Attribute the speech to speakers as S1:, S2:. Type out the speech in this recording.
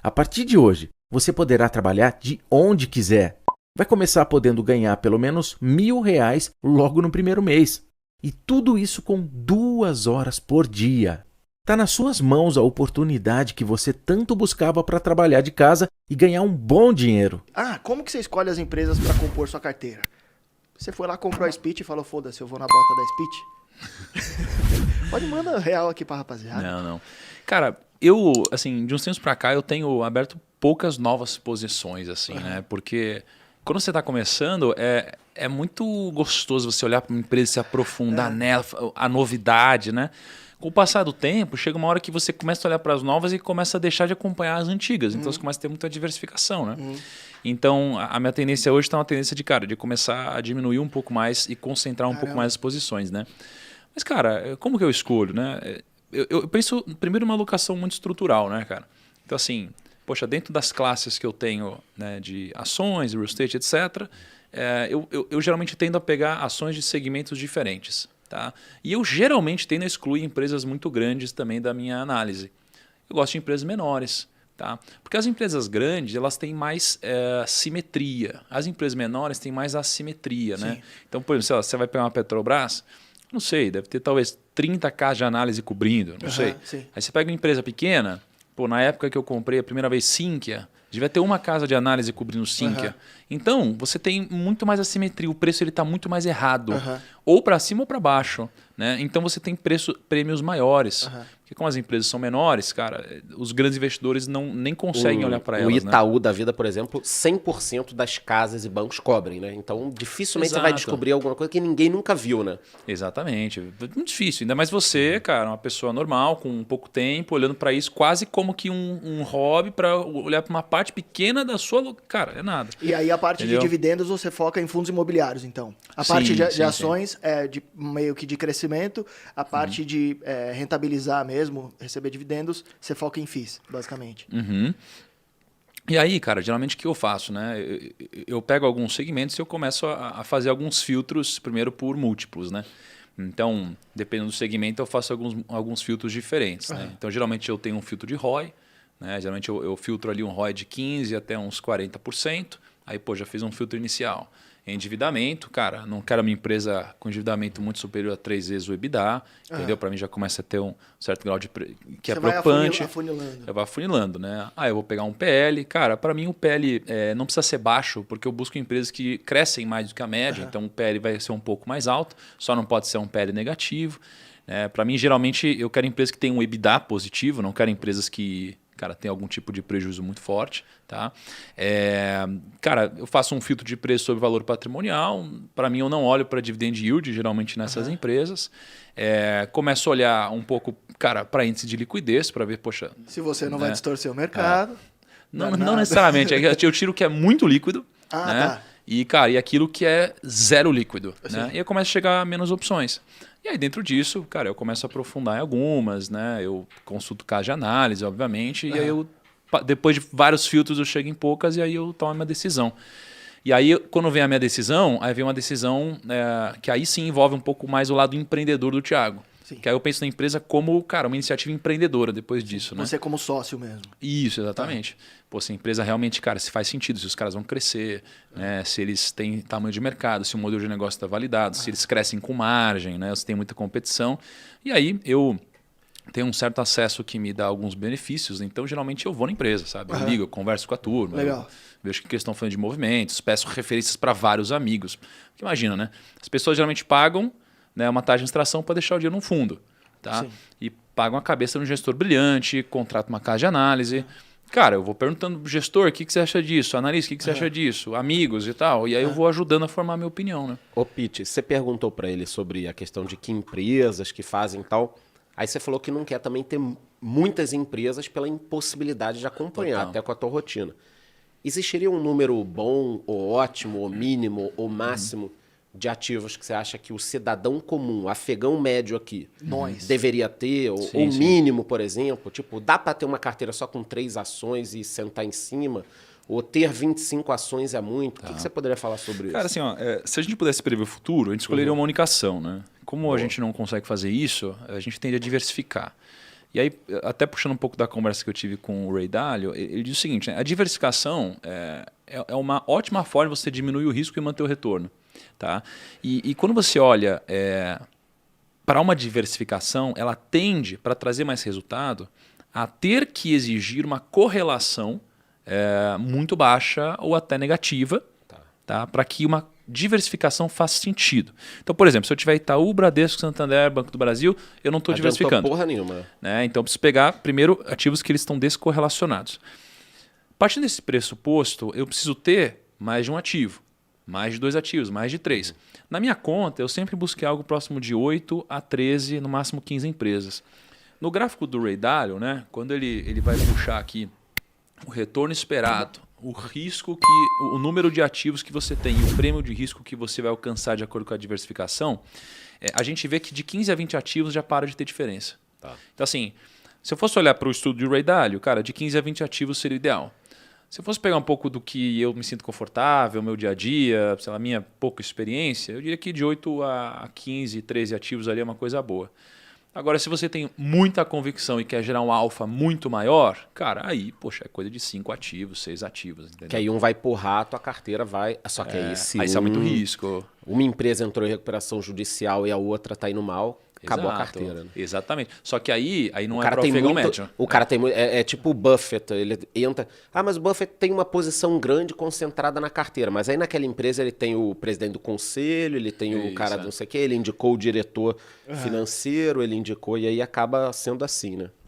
S1: A partir de hoje, você poderá trabalhar de onde quiser. Vai começar podendo ganhar pelo menos R$ 1.000 logo no primeiro mês. E tudo isso com 2 horas por dia. Está nas suas mãos a oportunidade que você tanto buscava para trabalhar de casa e ganhar um bom dinheiro.
S2: Como que você escolhe as empresas para compor sua carteira? Você foi lá, comprou a Speech e falou, foda-se, eu vou na bota da Speech? Pode mandar real aqui pra rapaziada.
S3: Não. Cara, eu, assim, de uns tempos pra cá, eu tenho aberto poucas novas posições, assim, né? Porque quando você tá começando, é muito gostoso você olhar para uma empresa e se aprofundar nela, a novidade, né? Com o passar do tempo, chega uma hora que você começa a olhar para as novas e começa a deixar de acompanhar as antigas. Então, você começa a ter muita diversificação, né? Então, a minha tendência hoje está uma tendência de começar a diminuir um pouco mais e concentrar um pouco mais as posições, né? Mas, cara, como que eu escolho, né? Eu penso, primeiro, uma alocação muito estrutural, né, cara? Então, assim, poxa, dentro das classes que eu tenho, né, de ações, real estate, etc., eu geralmente tendo a pegar ações de segmentos diferentes. Tá? E eu geralmente tendo a excluir empresas muito grandes também da minha análise. Eu gosto de empresas menores. Tá? Porque as empresas grandes elas têm mais simetria. As empresas menores têm mais assimetria. Né? Então, por exemplo, você vai pegar uma Petrobras, não sei, deve ter talvez 30 casos de análise cobrindo, não sei.
S2: Sim.
S3: Aí você pega uma empresa pequena, na época que eu comprei a primeira vez Sinqia, devia ter uma casa de análise cobrindo Sinqia. Então, você tem muito mais assimetria, o preço está muito mais errado. Ou para cima ou para baixo. Né? Então, você tem prêmios maiores. Porque como as empresas são menores, cara, os grandes investidores nem conseguem olhar para elas.
S4: O Itaú da vida, por exemplo, 100% das casas e bancos cobrem. Né? Então, dificilmente você vai descobrir alguma coisa que ninguém nunca viu. Né?
S3: Exatamente. Muito difícil. Ainda mais você, cara, uma pessoa normal, com pouco tempo, olhando para isso quase como que um hobby para olhar para uma parte pequena da sua... Cara, é nada.
S2: E aí a parte de dividendos você foca em fundos imobiliários, então. A parte de ações é meio que de crescimento, a parte de rentabilizar mesmo, receber dividendos, você foca em FIIs, basicamente.
S3: E aí, cara, geralmente o que eu faço? Né? Eu pego alguns segmentos e eu começo a fazer alguns filtros, primeiro por múltiplos. Né? Então, dependendo do segmento, eu faço alguns filtros diferentes. Né? Então, geralmente eu tenho um filtro de ROI, né? Geralmente eu filtro ali um ROI de 15% até uns 40%. Aí, já fiz um filtro inicial. Endividamento, cara, não quero uma empresa com endividamento muito superior a 3 vezes o EBITDA, entendeu? Para mim já começa a ter um certo grau de... que é preocupante. Eu vou afunilando, né? Eu vou pegar um PL. Cara, para mim o PL não precisa ser baixo, porque eu busco empresas que crescem mais do que a média, então o PL vai ser um pouco mais alto, só não pode ser um PL negativo. Para mim, geralmente, eu quero empresas que tenham um EBITDA positivo, não quero empresas que... cara, tem algum tipo de prejuízo muito forte. Tá? Cara, eu faço um filtro de preço sobre valor patrimonial. Para mim, eu não olho para dividend yield, geralmente, nessas empresas. Começo a olhar um pouco, cara, para índice de liquidez, para ver, poxa...
S2: se você não vai distorcer o mercado.
S3: Não necessariamente. Eu tiro o que é muito líquido. Né?
S2: Tá.
S3: E, cara, e aquilo que é zero líquido. Né? E eu começo a chegar a menos opções. E aí, dentro disso, cara, eu começo a aprofundar em algumas, né? Eu consulto caso de análise, obviamente, e aí depois de vários filtros, eu chego em poucas e aí eu tomo a minha decisão. E aí, quando vem a minha decisão, aí vem uma decisão que aí sim envolve um pouco mais o lado empreendedor do Thiago. Que aí eu penso na empresa como, cara, uma iniciativa empreendedora depois disso. Né?
S2: Você como sócio mesmo.
S3: Isso, exatamente. Se a empresa realmente, cara, se faz sentido, se os caras vão crescer, né? Se eles têm tamanho de mercado, se o modelo de negócio está validado, se eles crescem com margem, né? Se tem muita competição. E aí eu tenho um certo acesso que me dá alguns benefícios, então geralmente eu vou na empresa, sabe? Eu ligo, eu converso com a turma,
S2: legal.
S3: Vejo o que eles estão falando de movimentos, peço referências para vários amigos. Porque imagina, né? As pessoas geralmente pagam, né, uma taxa de extração para deixar o dinheiro no fundo. Tá? E pagam a cabeça de um gestor brilhante, contratam uma casa de análise. Cara, eu vou perguntando pro gestor, o que você acha disso? Analista, o que você acha disso? Amigos e tal. E aí eu vou ajudando a formar a minha opinião. Né?
S4: Ô, Pete, você perguntou para ele sobre a questão de que empresas que fazem tal. Aí você falou que não quer também ter muitas empresas pela impossibilidade de acompanhar, até com a tua rotina. Existiria um número bom, ou ótimo, ou mínimo, ou máximo de ativos que você acha que o cidadão comum, afegão médio aqui, deveria ter? Ou mínimo, por exemplo? Tipo, dá para ter uma carteira só com 3 ações e sentar em cima? Ou ter 25 ações é muito? O que você poderia falar sobre isso?
S3: Cara, assim, se a gente pudesse prever o futuro, a gente escolheria uma única ação, né? Como a gente não consegue fazer isso, a gente tende a diversificar. E aí, até puxando um pouco da conversa que eu tive com o Ray Dalio, ele diz o seguinte, né? A diversificação é uma ótima forma de você diminuir o risco e manter o retorno. Tá? E quando você olha para uma diversificação, ela tende, para trazer mais resultado, a ter que exigir uma correlação muito baixa ou até negativa, tá? Para que uma diversificação faça sentido. Então, por exemplo, se eu tiver Itaú, Bradesco, Santander, Banco do Brasil, eu não estou diversificando.
S4: Porra nenhuma.
S3: Né? Então, eu preciso pegar, primeiro, ativos que eles estão descorrelacionados. Partindo desse pressuposto, eu preciso ter mais de um ativo, mais de 2 ativos, mais de 3. Na minha conta, eu sempre busquei algo próximo de 8 a 13, no máximo 15 empresas. No gráfico do Ray Dalio, né, quando ele vai puxar aqui o retorno esperado, o risco o número de ativos que você tem e o prêmio de risco que você vai alcançar de acordo com a diversificação, a gente vê que de 15 a 20 ativos já para de ter diferença. Tá. Então, assim, se eu fosse olhar para o estudo de Ray Dalio, cara, de 15 a 20 ativos seria o ideal. Se eu fosse pegar um pouco do que eu me sinto confortável, meu dia a dia, sei lá, minha pouca experiência, eu diria que de 8 a 15, 13 ativos ali é uma coisa boa. Agora, se você tem muita convicção e quer gerar um alfa muito maior, cara, aí, poxa, é coisa de 5 ativos, 6 ativos. Entendeu?
S4: Que aí um vai porrar, a tua carteira vai... Só que aí
S3: aí isso é muito risco.
S4: Uma empresa entrou em recuperação judicial e a outra tá indo mal, acabou a carteira. Né?
S3: Exatamente. Só que aí não é para ofegar o match.
S4: O cara tem muito... É tipo o Buffett, ele entra... mas o Buffett tem uma posição grande concentrada na carteira, mas aí naquela empresa ele tem o presidente do conselho, ele tem o cara do não sei o quê, ele indicou o diretor financeiro, ele indicou, e aí acaba sendo assim, né?